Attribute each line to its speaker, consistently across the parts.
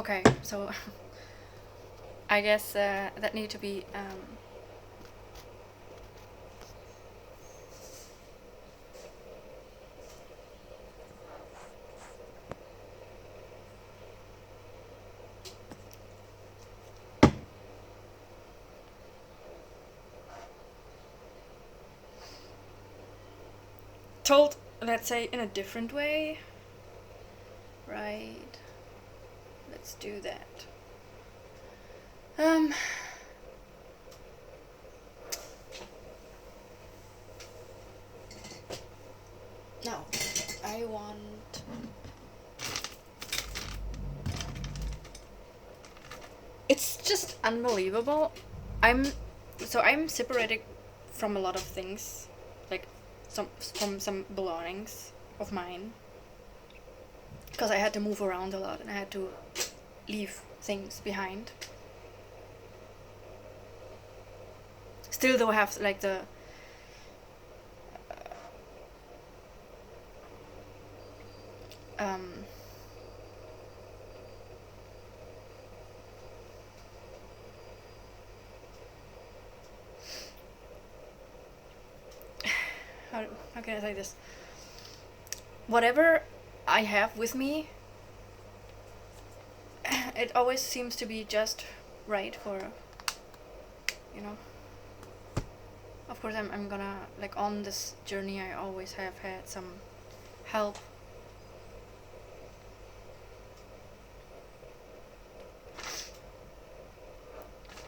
Speaker 1: Okay, so I guess that need to be told, let's say, in a different way. Right. Let's do that. Now, I want. It's just unbelievable. I'm I'm separated from a lot of things, like some belongings of mine, because I had to move around a lot and I had to leave things behind. Still, though, I have like the um, how can I say this? Whatever I have with me, it always seems to be just right for, you know. Of course, I'm gonna, like, on this journey, I always have had some help.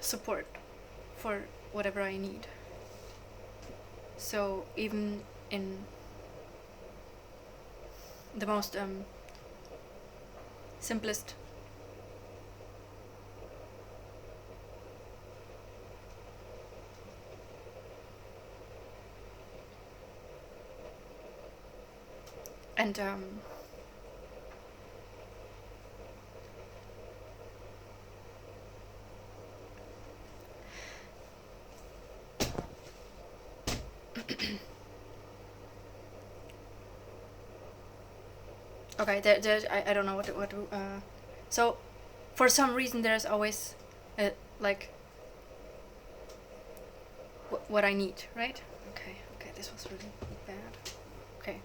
Speaker 1: Support for whatever I need. So even in the most simplest and okay, I don't know what so for some reason there's always like what I need, right? Okay, this was really bad. Okay,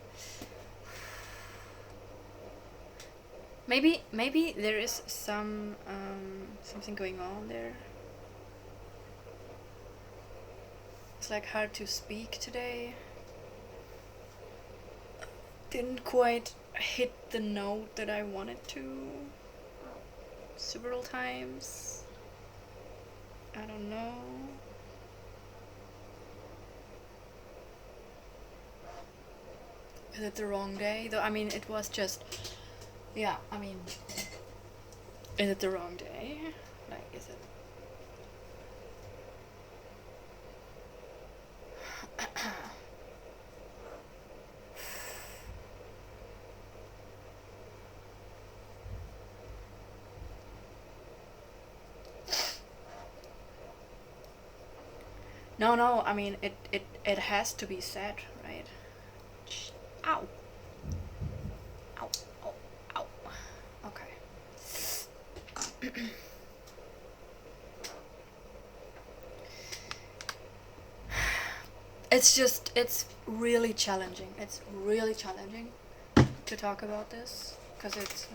Speaker 1: maybe there is something going on there. It's like hard to speak today. Didn't quite hit the note that I wanted to several times. I don't know. Is it the wrong day? Though, I mean, it was just. Yeah, I mean. Is it the wrong day? Like, is it. No, I mean, it has to be said, right? Ow. Ow, ow, ow. Okay. It's really challenging. It's really challenging to talk about this because it's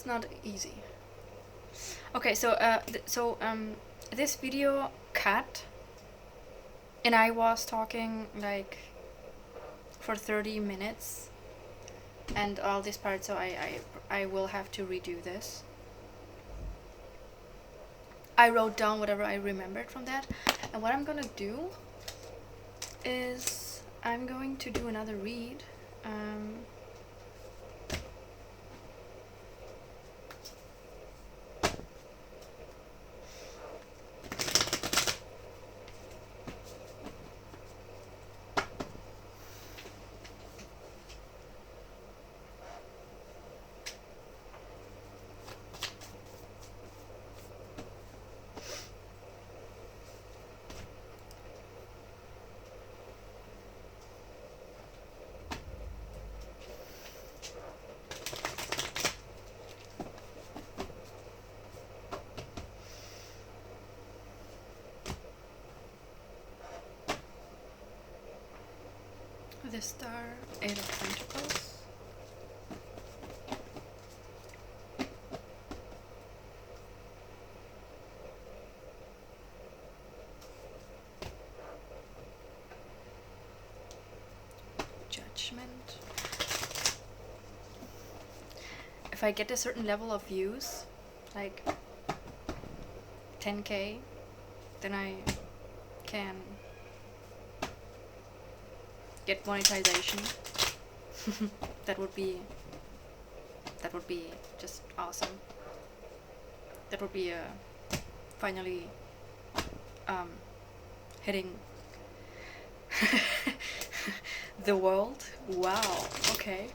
Speaker 1: not easy. Okay, so this video cut, and I was talking like for 30 minutes, and all this part. So I will have to redo this. I wrote down whatever I remembered from that, and what I'm gonna do is I'm going to do another read. The star, 8 of Pentacles. Judgment. If I get a certain level of views, like 10k, then I can get monetization. that would be just awesome. That would be finally hitting the world. Wow, okay.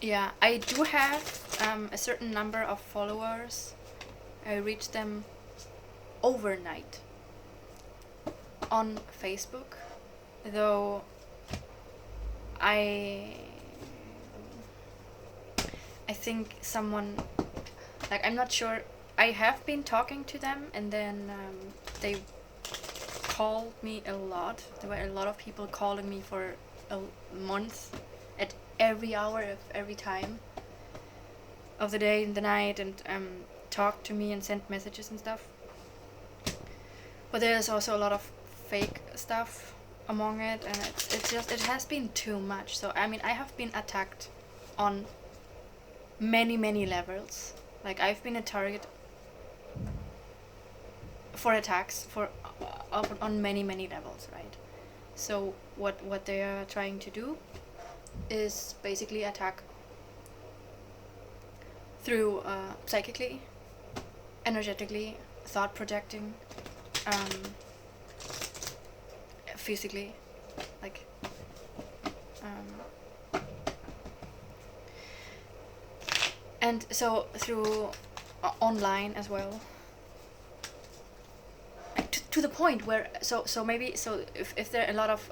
Speaker 1: Yeah, I do have a certain number of followers. I reached them overnight on Facebook, though I think someone, like, I'm not sure. I have been talking to them, and then they called me a lot. There were a lot of people calling me for a month at every hour of every time of the day and the night, and talked to me and sent messages and stuff. But there's also a lot of fake stuff among it, and it has been too much. So I mean, I have been attacked on many levels. Like, I've been a target for attacks on many levels, right? So what they are trying to do is basically attack through psychically, energetically, thought projecting, physically, like and so through online as well, to the point where so if there are a lot of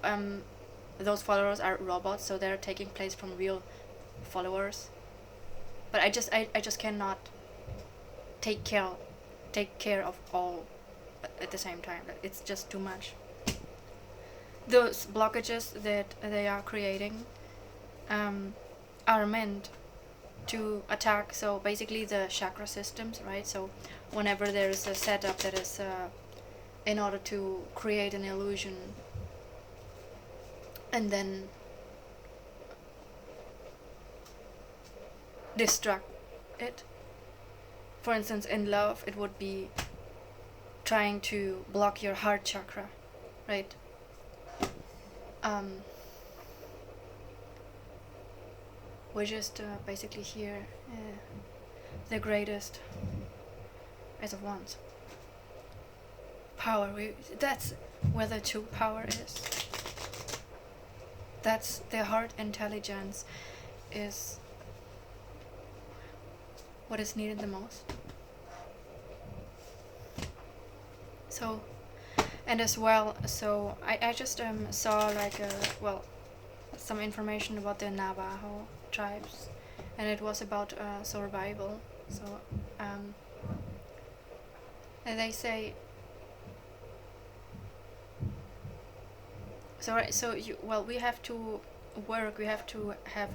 Speaker 1: those followers are robots, so they're taking place from real followers, but I just cannot take care of all at the same time. It's just too much. Those blockages that they are creating are meant to attack, so basically the chakra systems, right? So whenever there is a setup that is in order to create an illusion and then destruct it. For instance, in love, it would be trying to block your heart chakra, right? We're just basically here, the greatest as of wands. Power, that's where the true power is. That's the heart intelligence is what is needed the most. So, and as well, so I just saw like some information about the Navajo tribes, and it was about survival. So and they say we have to work, we have to have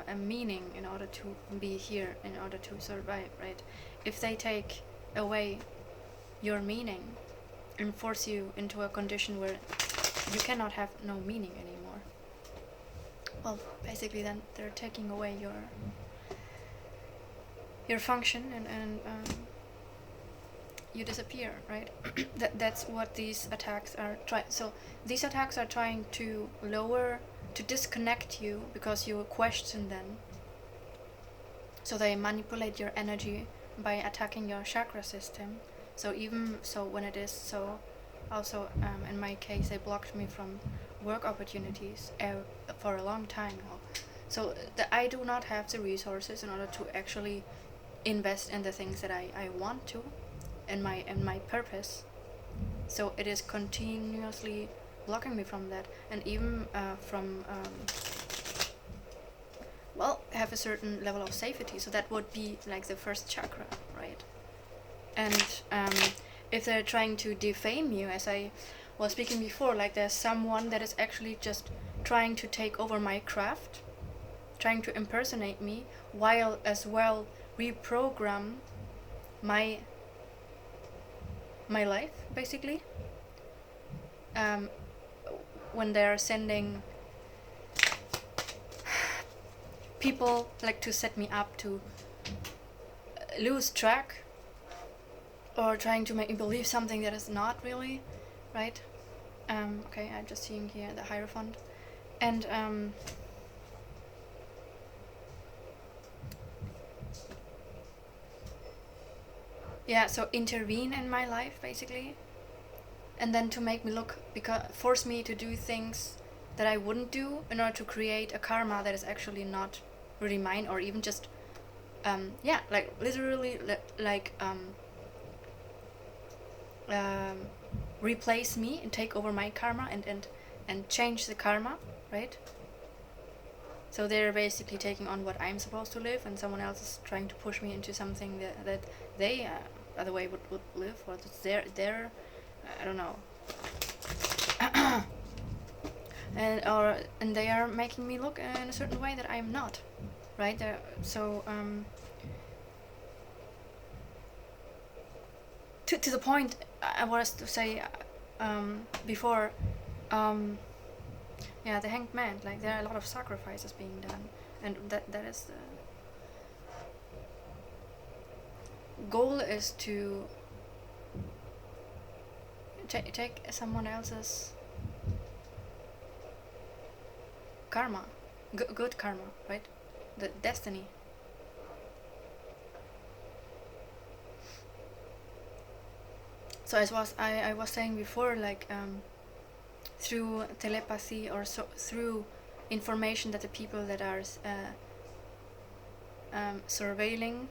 Speaker 1: a meaning in order to be here, in order to survive, right? If they take away your meaning and force you into a condition where you cannot have no meaning anymore, well, basically then they're taking away your function, and you disappear, right? That's what these attacks are trying. So these attacks are trying to disconnect you because you question them. So they manipulate your energy by attacking your chakra system. So even so, when it is so, also in my case, they blocked me from work opportunities for a long time now. So I do not have the resources in order to actually invest in the things that I want to, and my purpose. So it is continuously blocking me from that, and even from well, have a certain level of safety. So that would be like the first chakra, right? And if they're trying to defame you, as I was speaking before, like there's someone that is actually just trying to take over my craft, trying to impersonate me, while as well reprogram my life, basically. Um, when they're sending people like to set me up to lose track, or trying to make me believe something that is not really right. Okay, I'm just seeing here the Hierophant, and yeah, so intervene in my life basically, and then to make me look, because force me to do things that I wouldn't do in order to create a karma that is actually not really mine, or even just yeah, like literally like replace me and take over my karma, and change the karma, right? So they're basically taking on what I'm supposed to live, and someone else is trying to push me into something that they other way would live, or that's their I don't know. And they are making me look in a certain way that I'm not, right? So to the point I was to say before, yeah, the Hanged Man, like there are a lot of sacrifices being done, and that is the goal, is to take someone else's karma, good karma, right? The destiny. So as I was saying before, like through telepathy, or so through information that the people that are surveilling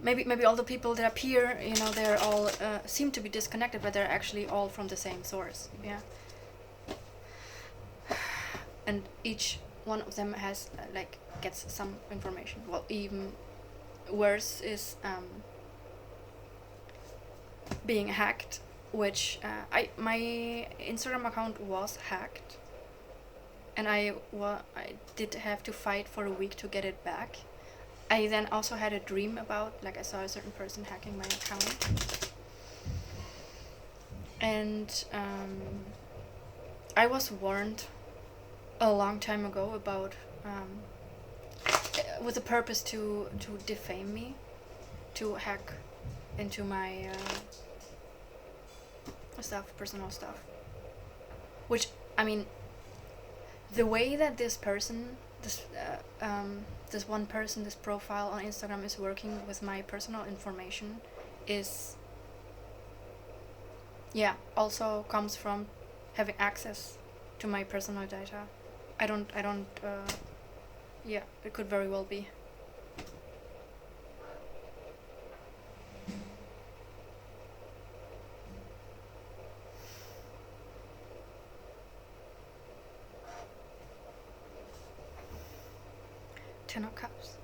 Speaker 1: maybe all the people that appear, they're all seem to be disconnected, but they're actually all from the same source. Yeah. And each one of them has like gets some information. Well, even worse is being hacked, which my Instagram account was hacked, and I did have to fight for a week to get it back. I then also had a dream about, like, I saw a certain person hacking my account, and I was warned a long time ago about with the purpose to defame me, to hack into my personal stuff. Which, I mean, the way that this person, this one person, this profile on Instagram is working with my personal information is, yeah, also comes from having access to my personal data. I don't yeah, it could very well be. Ten of Cups.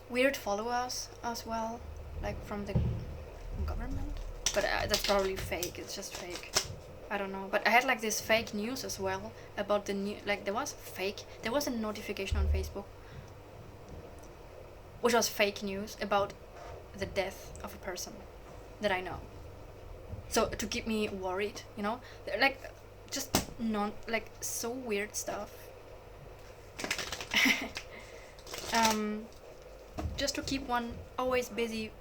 Speaker 1: Weird followers as well, like from the government, but that's probably fake. It's just fake. I don't know, but I had like this fake news as well about the new. Like there was a notification on Facebook, which was fake news about the death of a person that I know. So to keep me worried, like just like so weird stuff. Just to keep one always busy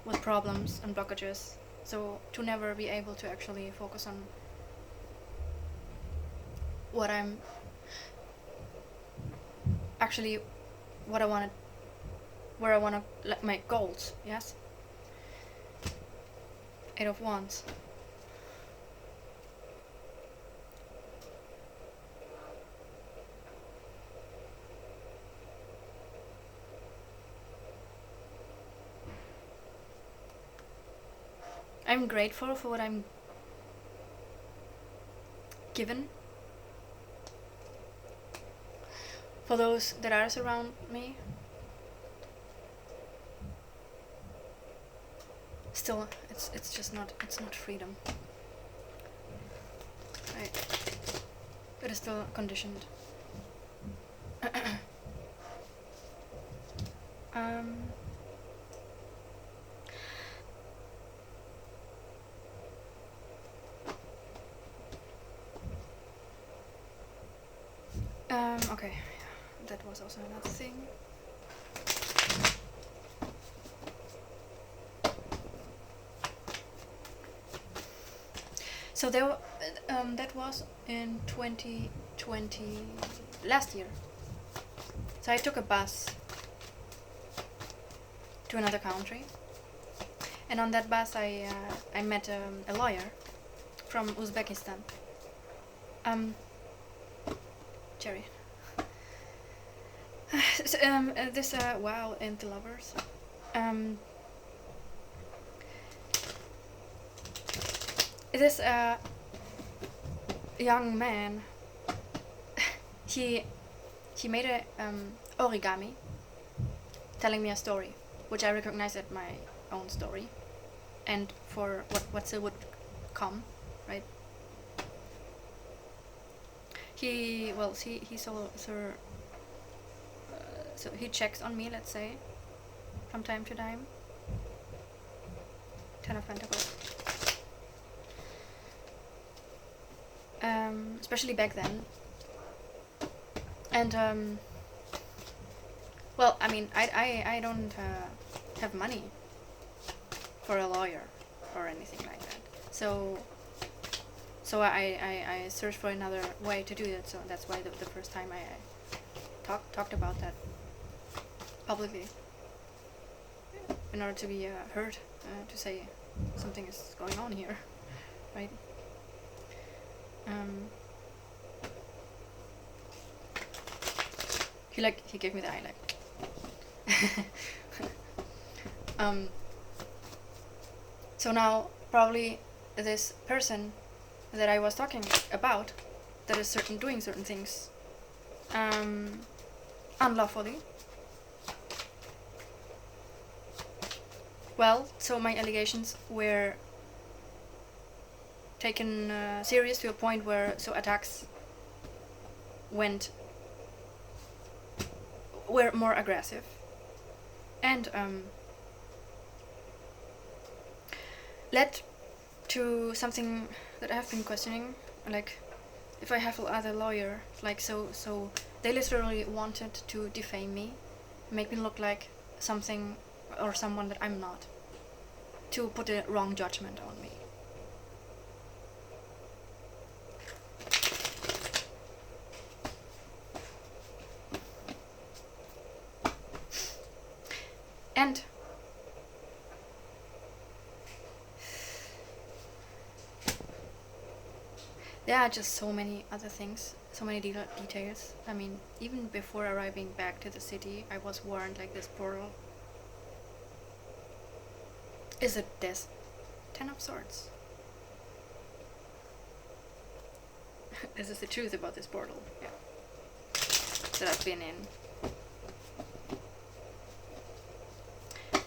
Speaker 1: with problems and blockages, so to never be able to actually focus on what I'm actually, what I want to, where I want to, my goals. Yes. Eight of Wands. I'm grateful for what I'm given, for those that are around me. Still, it's just not, it's not freedom. It is still conditioned. Okay, that was also another thing. So there, that was in 2020, last year. So I took a bus to another country, and on that bus I met a lawyer from Uzbekistan. Jerry. So, this wow, and the lovers. This young man, he made a origami, telling me a story, which I recognized as my own story, and for what still would come, right? He so he checks on me, let's say, from time to time. Ten of Pentacles. Especially back then. And well, I mean, I don't have money for a lawyer or anything like that. So I searched for another way to do it. So that's why the first time I talked about that publicly, in order to be heard, to say something is going on here, right? He gave me the eye so now probably this person that I was talking about, that is doing certain things unlawfully. Well, so my allegations were taken serious to a point where attacks were more aggressive, and led to something that I have been questioning, like if I have other lawyer, like so they literally wanted to defame me, make me look like something or someone that I'm not, to put a wrong judgment on me. And there are just so many other things, so many details. I mean, even before arriving back to the city, I was warned, like, this portal is this 10 of Swords. This is the truth about this portal, yeah, that I've been in.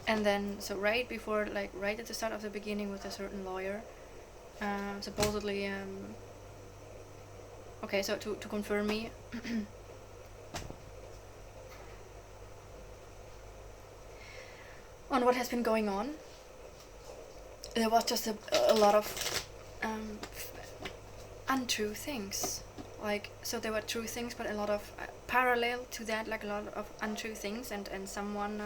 Speaker 1: And then, so right before, like, right at the start of the beginning with a certain lawyer, supposedly, okay, so to confirm me, on what has been going on, there was just a lot of untrue things. Like, so there were true things, but a lot of parallel to that, like a lot of untrue things, and someone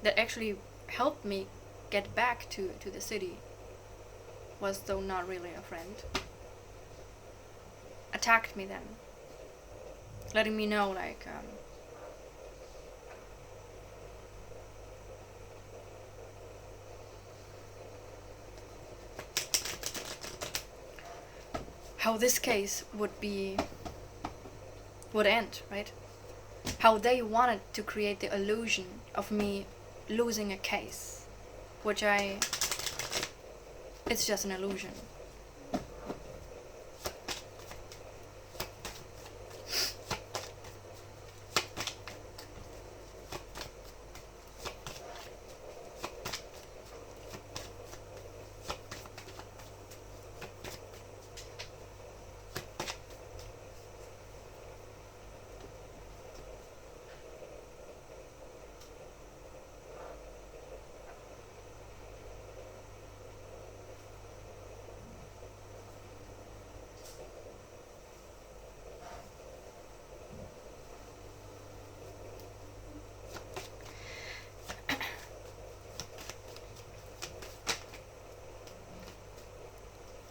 Speaker 1: that actually helped me get back to the city was, though not really a friend, attacked me then, letting me know, like, how this case would end, right? How they wanted to create the illusion of me losing a case, which I It's just an illusion.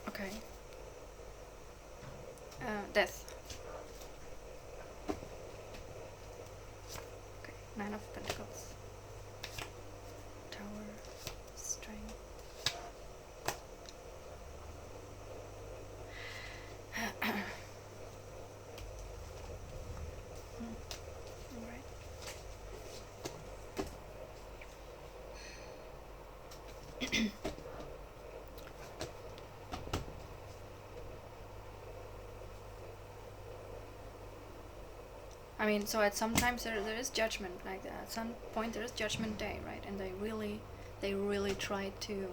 Speaker 1: Okay. Death. Okay, 9 of Pentacles. Tower. Strength. Alright. I mean, so at sometimes there is judgment like that. At some point there is judgment day, right? And they really try to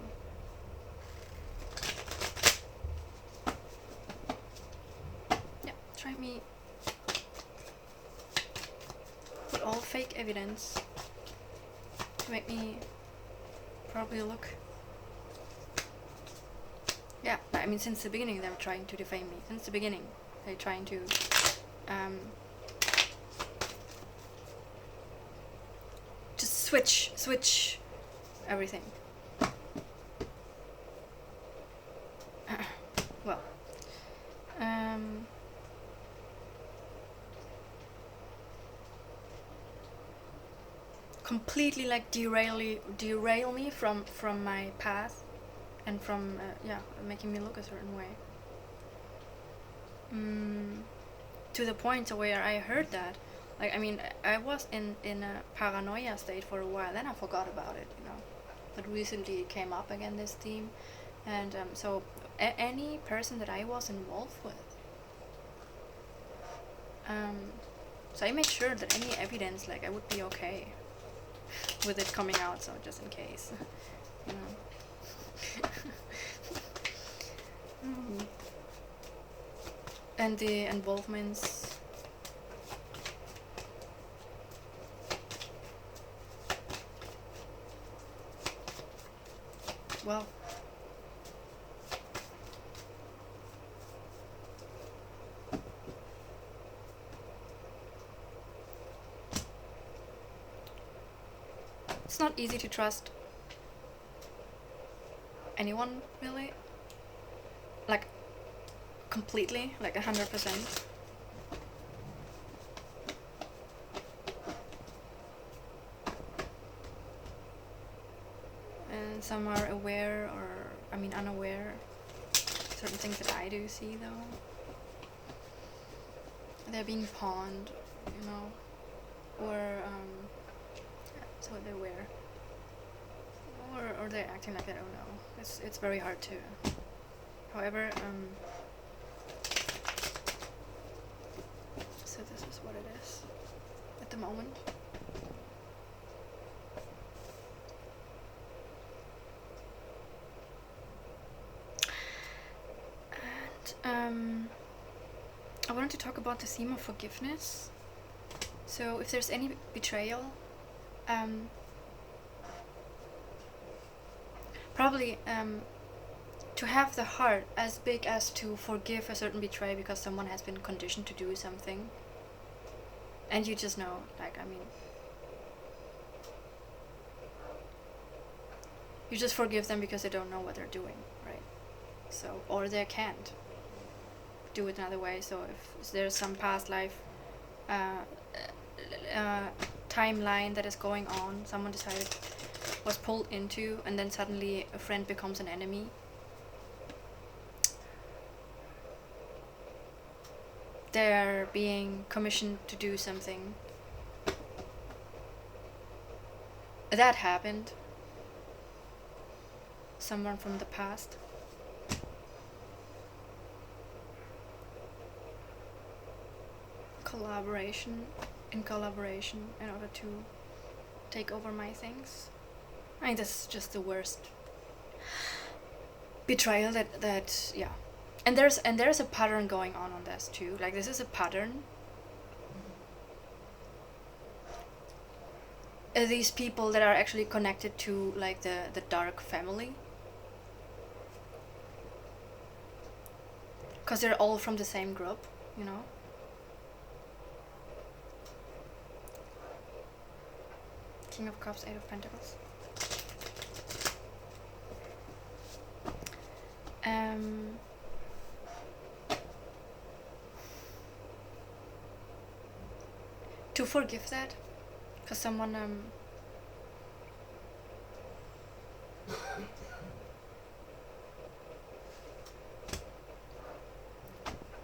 Speaker 1: try me put all fake evidence to make me probably look. Yeah, I mean, since the beginning they're trying to defame me. Since the beginning they're trying to just switch everything. Well, completely like derail me from my path, and from making me look a certain way. To the point where I heard that, like, I mean, I was in a paranoia state for a while, then I forgot about it, but recently it came up again, this theme. And so any person that I was involved with, so I made sure that any evidence, like, I would be okay with it coming out, so just in case, And the involvements, well, it's not easy to trust anyone, really, like, completely, like 100%. And some are aware, or, I mean, unaware. Certain things that I do see, though, they're being pawned, or so they're aware, or they're acting like they don't know. It's very hard to. However, so this is what it is at the moment. And I wanted to talk about the theme of forgiveness. So if there's any betrayal, probably to have the heart as big as to forgive a certain betrayal because someone has been conditioned to do something, and you just know, like, I mean, you just forgive them because they don't know what they're doing, right? So, or they can't do it another way. So if there's some past life timeline that is going on, someone was pulled into, and then suddenly a friend becomes an enemy, they're being commissioned to do something that happened, someone from the past, collaboration in order to take over my things. I mean, this is just the worst betrayal that yeah. And there's a pattern going on this too. Like, this is a pattern. These people that are actually connected to, like, the dark family, because they're all from the same group, you know. King of Cups, Eight of Pentacles. To forgive that, because someone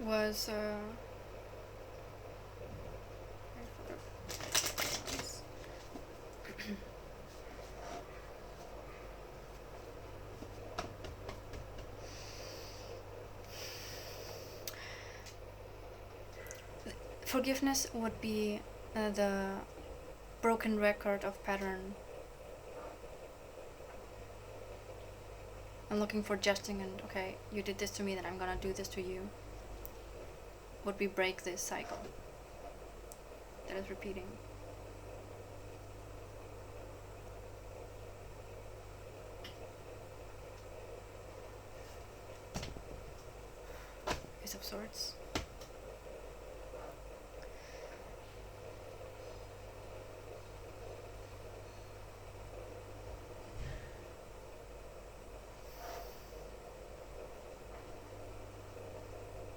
Speaker 1: was forgiveness would be the broken record of pattern. I'm looking for jesting and, okay, you did this to me, then I'm gonna do this to you. Would be break this cycle that is repeating. Ace of Swords.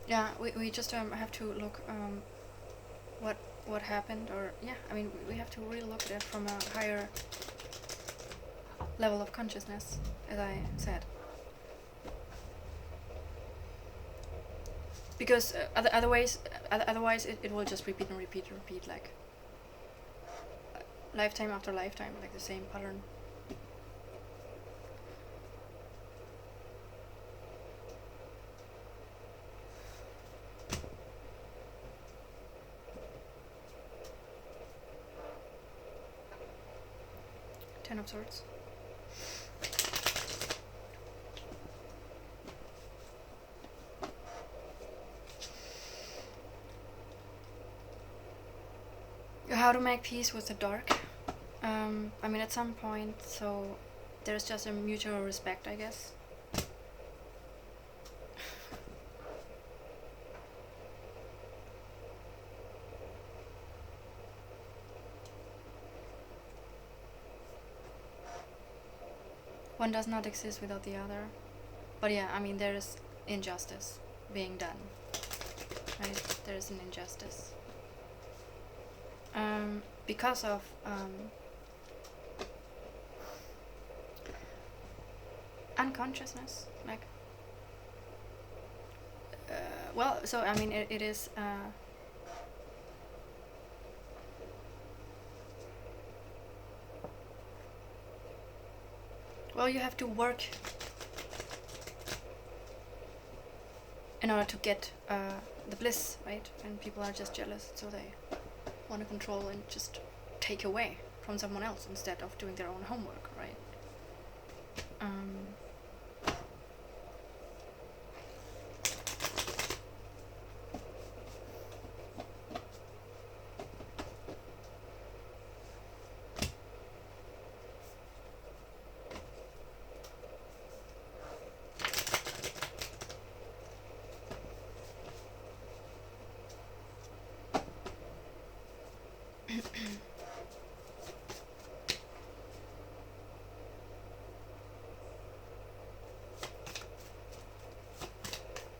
Speaker 1: Yeah, we just have to look what happened, or yeah, I mean, we have to really look at it from a higher level of consciousness, as I said. Because otherwise it will just repeat and repeat and repeat, like lifetime after lifetime, like the same pattern. Ten of Swords. How to make peace with the dark. I mean, at some point, so there's just a mutual respect, I guess. One does not exist without the other. But yeah, I mean, there is injustice being done. Right? There is an injustice. Because of unconsciousness, like well, so I mean, it is well, you have to work in order to get the bliss, right? And people are just jealous, so they want to control and just take away from someone else instead of doing their own homework, right?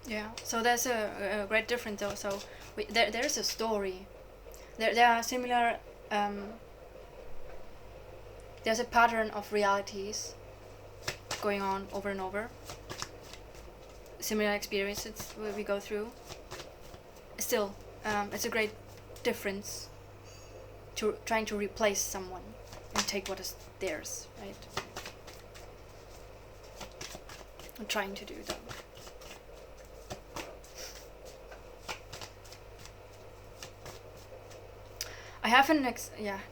Speaker 1: Yeah, so there's a great difference though. So there's a story. There are similar. There's a pattern of realities going on over and over. Similar experiences we go through. Still, it's a great difference to trying to replace someone and take what is theirs, right? I'm trying to do that. I have an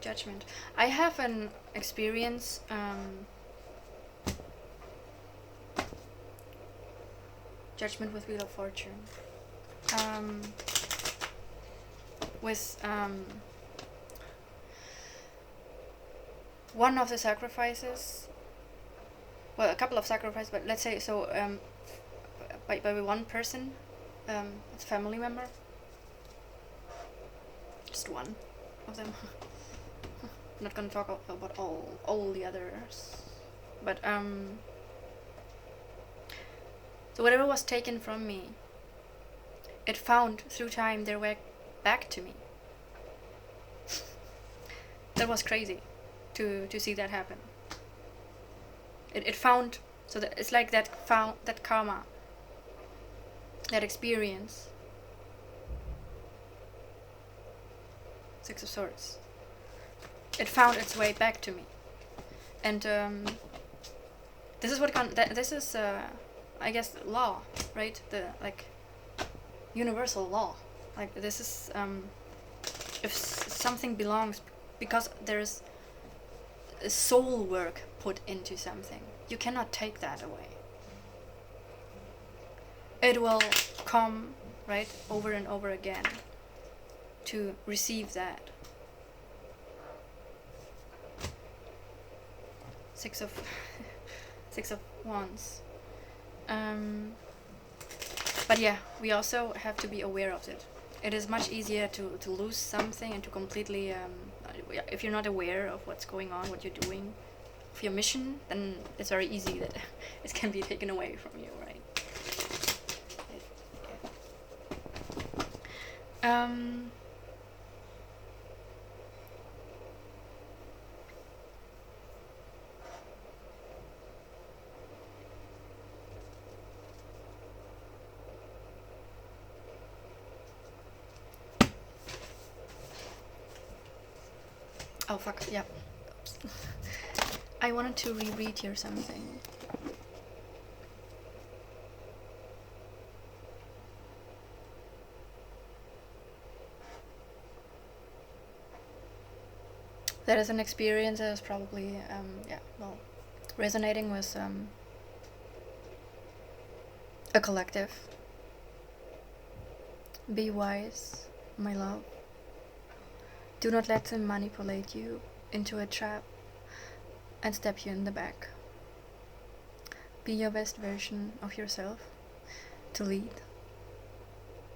Speaker 1: judgment. I have an experience. Judgment with Wheel of Fortune. With one of the sacrifices. Well, a couple of sacrifices, but let's say so. By one person, it's a family member. Just one of them. I'm not gonna talk about all the others, but so whatever was taken from me, it found through time their way back to me. That was crazy, to see that happen. It found, so that it's like that karma, that experience. Six of Swords. It found its way back to me, and this is this is I guess law, right? The universal law. Like this is if something belongs, because there's soul work put into something, you cannot take that away. It will come, right, over and over again to receive that. Six of Wands. But yeah, we also have to be aware of it. It is much easier to lose something and to completely, if you're not aware of what's going on, what you're doing, of your mission, then it's very easy that it can be taken away from you, right? Oh fuck, yeah. I wanted to reread here something. That is an experience that is probably, resonating with a collective. Be wise, my love. Do not let them manipulate you into a trap and stab you in the back. Be your best version of yourself to lead.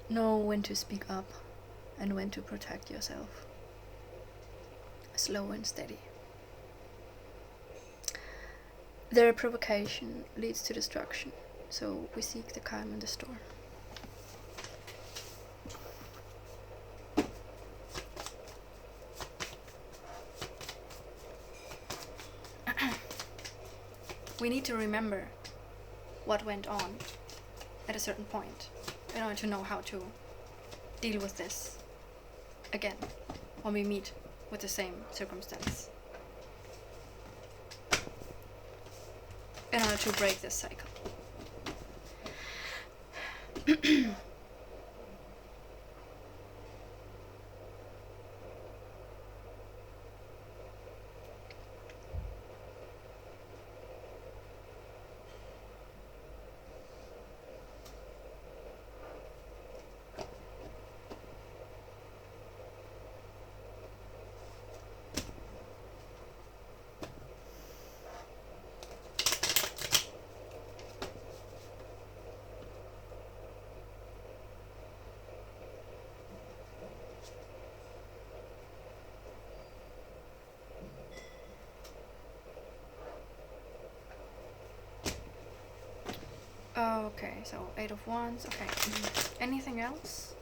Speaker 1: Know when to speak up and when to protect yourself. Slow and steady. Their provocation leads to destruction, so we seek the calm in the storm. We need to remember what went on at a certain point in order to know how to deal with this again when we meet with the same circumstance, in order to break this cycle. Okay, so 8 of Wands. Okay. Anything else?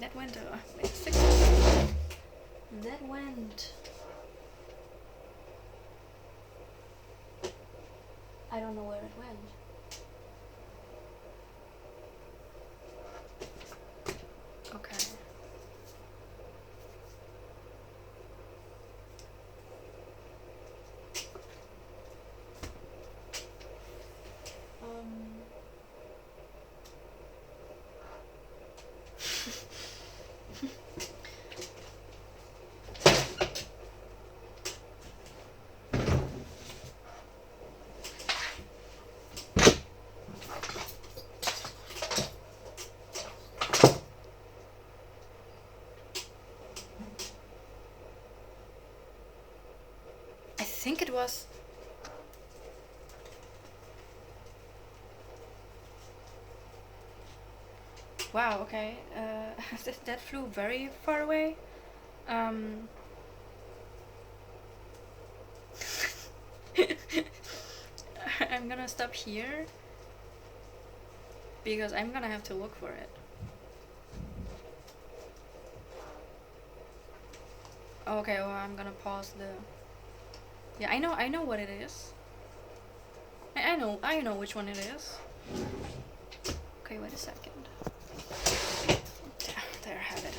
Speaker 1: that went. That went. I don't know where it went. Okay. I think it was. Wow, okay. That flew very far away. I'm gonna stop here because I'm gonna have to look for it. Okay, well, I'm gonna pause the. Yeah, I know what it is. I know which one it is. Okay, wait a second. There, I have it.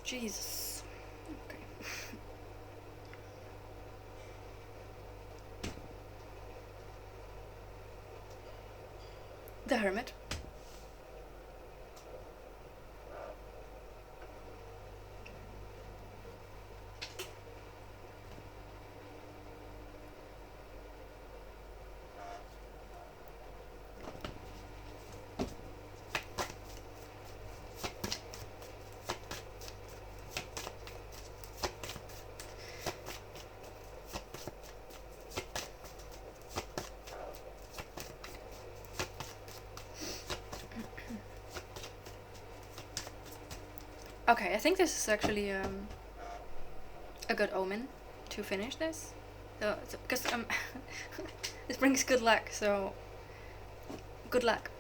Speaker 1: Jesus. Okay. The Hermit. Okay, I think this is actually a good omen to finish this. So because this brings good luck. So good luck.